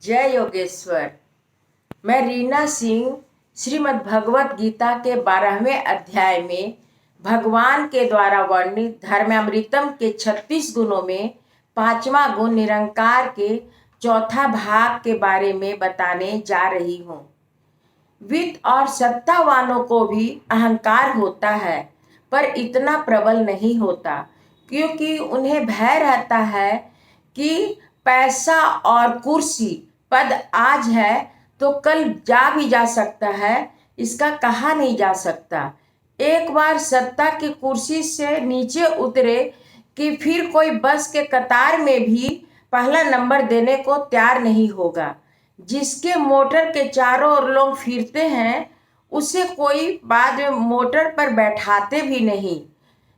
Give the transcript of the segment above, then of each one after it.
जय योगेश्वर। मैं रीना सिंह श्रीमद् भगवत गीता के 12वें अध्याय में भगवान के द्वारा वर्णित धर्मामृतम के 36 गुणों में 5वां गुण निरंकार के चौथा भाग के बारे में बताने जा रही हूँ। वित्त और सत्तावानों को भी अहंकार होता है, पर इतना प्रबल नहीं होता, क्योंकि उन्हें भय रहता है कि पैसा और कुर्सी पद आज है तो कल भी जा सकता है, इसका कहा नहीं जा सकता। एक बार सत्ता की कुर्सी से नीचे उतरे कि फिर कोई बस के कतार में भी पहला नंबर देने को तैयार नहीं होगा। जिसके मोटर के चारों ओर लोग फिरते हैं, उसे कोई बाद में मोटर पर बैठाते भी नहीं।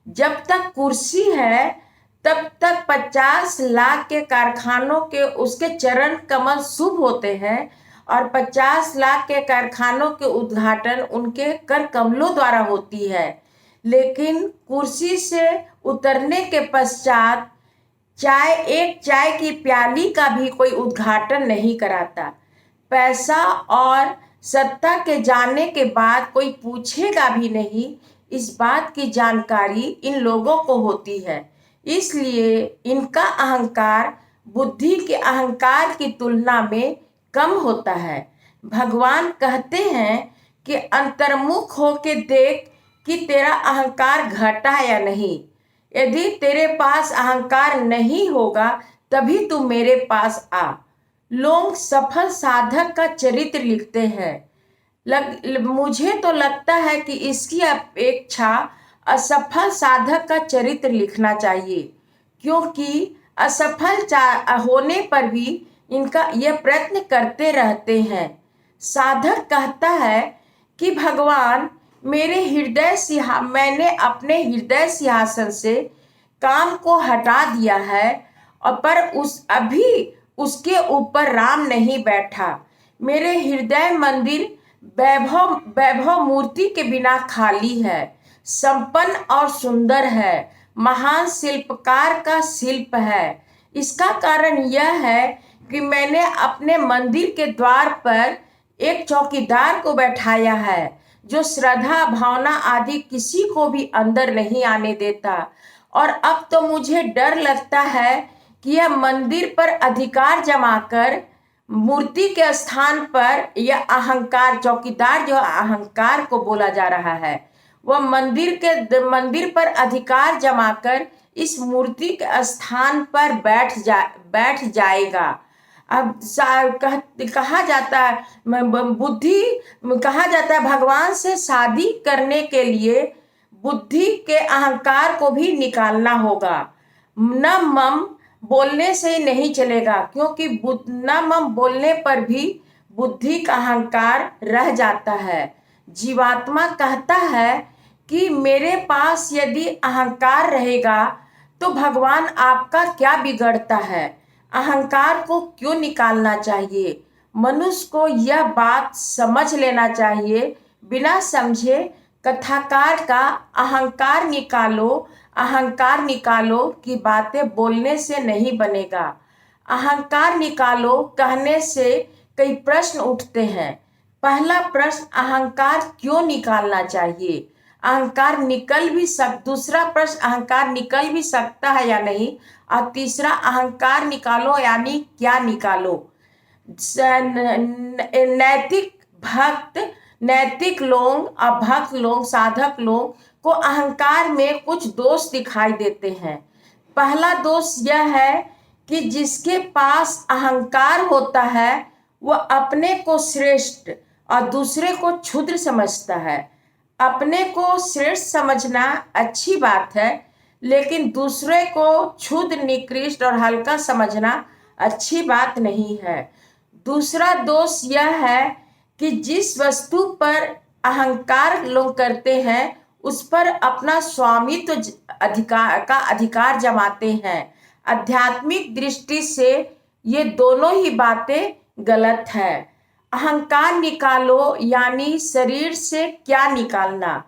जब तक कुर्सी है तब तक 50 लाख के कारखानों के उसके चरण कमल शुभ होते हैं और 50 लाख के कारखानों के उद्घाटन उनके कर कमलों द्वारा होती है। लेकिन कुर्सी से उतरने के पश्चात एक चाय की प्याली का भी कोई उद्घाटन नहीं कराता। पैसा और सत्ता के जाने के बाद कोई पूछेगा भी नहीं, इस बात की जानकारी इन लोगों को होती है। इसलिए इनका अहंकार बुद्धि के अहंकार की तुलना में कम होता है। भगवान कहते हैं कि अंतर्मुख होके देख कि तेरा अहंकार घटा या नहीं। यदि तेरे पास अहंकार नहीं होगा तभी तू मेरे पास आ। लोग सफल साधक का चरित्र लिखते हैं। मुझे तो लगता है कि इसकी अपेक्षा असफल साधक का चरित्र लिखना चाहिए, क्योंकि असफल होने पर भी इनका यह प्रयत्न करते रहते हैं। साधक कहता है कि भगवान मैंने अपने हृदय सिंहासन से काम को हटा दिया है, और पर अभी उसके ऊपर राम नहीं बैठा। मेरे हृदय मंदिर वैभव मूर्ति के बिना खाली है, संपन्न और सुंदर है, महान शिल्पकार का शिल्प है। इसका कारण यह है कि मैंने अपने मंदिर के द्वार पर एक चौकीदार को बैठाया है, जो श्रद्धा भावना आदि किसी को भी अंदर नहीं आने देता। और अब तो मुझे डर लगता है कि यह मंदिर पर अधिकार जमाकर मूर्ति के स्थान पर यह अहंकार चौकीदार जो अहंकार को बोला जा रहा है, वह मंदिर पर अधिकार जमाकर इस मूर्ति के स्थान पर बैठ जाएगा। अब कहा जाता है भगवान से शादी करने के लिए बुद्धि के अहंकार को भी निकालना होगा। न मम बोलने से ही नहीं चलेगा, क्योंकि न मम बोलने पर भी बुद्धि का अहंकार रह जाता है। जीवात्मा कहता है कि मेरे पास यदि अहंकार रहेगा तो भगवान आपका क्या बिगड़ता है, अहंकार को क्यों निकालना चाहिए। मनुष्य को यह बात समझ लेना चाहिए। बिना समझे कथाकार का अहंकार निकालो की बातें बोलने से नहीं बनेगा। अहंकार निकालो कहने से कई प्रश्न उठते हैं। पहला प्रश्न, अहंकार क्यों निकालना चाहिए। दूसरा प्रश्न, अहंकार निकल भी सकता है या नहीं। और तीसरा, अहंकार निकालो यानी क्या निकालो। नैतिक लोग, अभक्त लोग, साधक लोग को अहंकार में कुछ दोष दिखाई देते हैं। पहला दोष यह है कि जिसके पास अहंकार होता है वह अपने को श्रेष्ठ और दूसरे को क्षुद्र समझता है। अपने को श्रेष्ठ समझना अच्छी बात है, लेकिन दूसरे को क्षुद्र, निकृष्ट और हल्का समझना अच्छी बात नहीं है। दूसरा दोष यह है कि जिस वस्तु पर अहंकार लोग करते हैं उस पर अपना स्वामित्व अधिकार जमाते हैं। आध्यात्मिक दृष्टि से ये दोनों ही बातें गलत है। अहंकार निकालो यानी शरीर से क्या निकालना।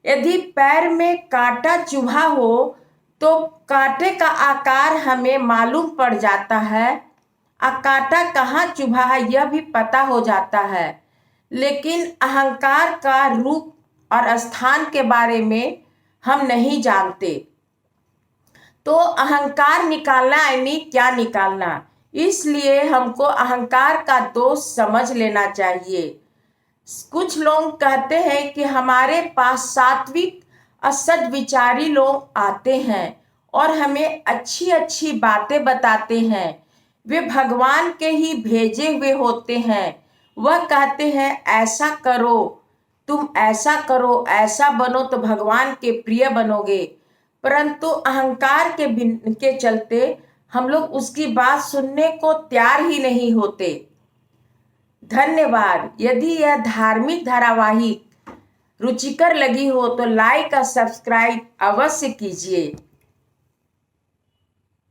यदि पैर में कांटा चुभा हो तो कांटे का आकार हमें मालूम पड़ जाता है कांटा कहाँ चुभा है यह भी पता हो जाता है, लेकिन अहंकार का रूप और स्थान के बारे में हम नहीं जानते। तो अहंकार निकालना यानी क्या निकालना, इसलिए हमको अहंकार का दोष समझ लेना चाहिए। कुछ लोग कहते हैं कि हमारे पास सात्विक असद्विचारी लोग आते हैं और हमें अच्छी अच्छी बातें बताते हैं। वे भगवान के ही भेजे हुए होते हैं। वह कहते हैं ऐसा करो, तुम ऐसा करो, ऐसा बनो तो भगवान के प्रिय बनोगे। परंतु अहंकार के चलते हम लोग उसकी बात सुनने को तैयार ही नहीं होते। धन्यवाद। यदि यह धार्मिक धारावाहिक रुचिकर लगी हो तो लाइक और सब्सक्राइब अवश्य कीजिए।